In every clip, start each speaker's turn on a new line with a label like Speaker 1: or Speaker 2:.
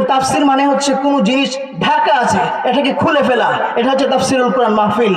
Speaker 1: তাফসির মানে হচ্ছে কোনো জিনিস ঢাকা আছে এটাকে খুলে ফেলা, এটা হচ্ছে তাফসিরুল কোরআন মাহফিল।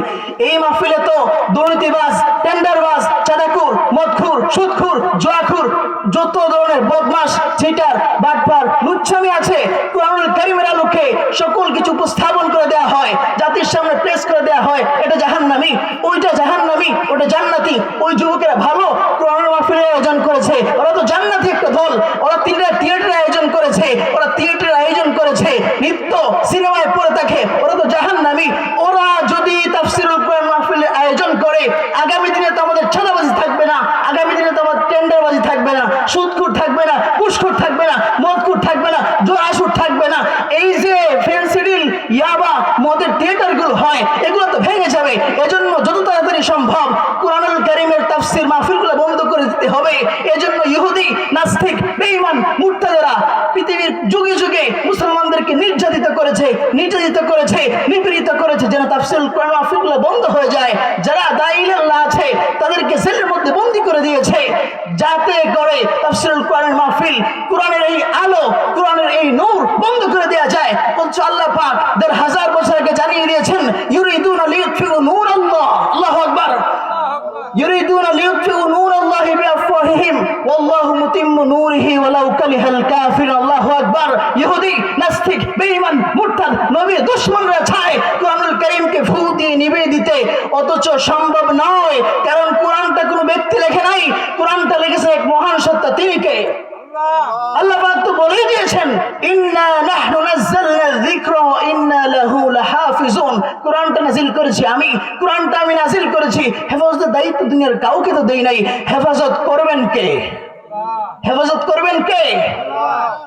Speaker 1: এই মাহফিলে তো দুর্নীতিবাজ, টেন্ডারবাজ, চাঁদাখোর, মদখোর, সুদখোর, জুয়াখোর, যত ধরনের বদমাশ, চিটার, বাটপার, লুচ্ছামি আছে, কোরআনুল কারীমের আলোকে সকল কিছু উপস্থাপন করে দেওয়া হয়, জাতির সামনে প্রেস করে দেওয়া হয়। এটা জাহান্নামী, ওইটা জাহান্নামী, ওটা জান্নাতি। ওই যুবকেরা ভালো কোরআনুল মাহফিলের আয়োজন করেছে, ওরা তো জান্নাতি একটা দল। ওরা থিয়েটারের আয়োজন করেছে, ওরা থিয়েটারের আয়োজন করেছে, নৃত্য সিনেমায় পড়ে থাকে, ওরা তো জাহান্নামী। ওরা যদি তাফসিরুল কোরআন মাহফিলের আয়োজন করে, আগামী দিনে তো আমাদের চাঁদাবাজি থাকবে না, আগামী দিনে তো আমাদের টেন্ডারবাজি থাকবে না, সুদখোর থাকবে না, ঘুষখোর থাকবে না, মদখোর থাকবে না, জুয়াসুর থাকবে না। এই যে ফেন্সিডিল, ইয়াবা, মদের থিয়েটারগুলো হয়, এগুলো তো ভেঙে যাবে। এজন্য যত তাড়াতাড়ি সম্ভব কোরআনুল কারীমের তাফসির মাহফিলগুলো বন্ধ করে দিতে হবে। এজন্য ইহুদি, নাস্তিক, বেঈমান, মুরতাদরা পৃথিবীর যুগে যুগে মুসলমানদেরকে নির্যাতিত করেছে, নিপীড়িত করেছে, যেন তাফসিরুল কোরআন মাহফিলগুলো বন্ধ হয়ে যায়। যারা দাঈ-ইলাল্লাহ আছে তাদেরকে জেলের মধ্যে বন্দী করে দিয়েছে, যাতে করে তাফসিরুল কোরআনের মাহফিল, কোরআনের এই আলো, কোরআনের এই নূর বন্ধ করে দেওয়া যায়। বলছে আল্লাহ পাক ১৫০০ বছর আগে জানিয়ে দিয়েছেন, ইউরিদুনা লিইউতফিউ নূরাল্লাহ, আল্লাহু আকবার, ইউরিদুনা লিইউতফিউ নূরাল্লাহি বিআফওয়াহিহিম ওয়াল্লাহু মুতিম্মু নূরিহি ওয়ালাউ কারিহাল কাফিরুন, আল্লাহু আকবার। ইহুদি, নাস্তিক, বেঈমান, মুরতাদ, নবীর দুশমনরা চায় কোরআনুল কারীমকে ফু দিয়ে নিভিয়ে দিতে, অথচ সম্ভব নয়। কারণ কোরআনটা কোনো ব্যক্তি লেখে নাই, কোরআনটা লিখেছে এক মহান সত্তা, তিনি কে? আল্লাহ পাক তো বলেই দিয়েছেন, ইন্না নাহনু নাযালনা যিকরা ওয়া ইন্না লাহু লাহাফিজুন। কোরআনটা নাযিল করেছি আমি, কোরআনটা আমি নাযিল করেছি। হেফাজতের দায়িত্ব দুনিয়ার কাউকে তো দেই নাই। হেফাজত করবেন কে? হেফাজত করবেন কে?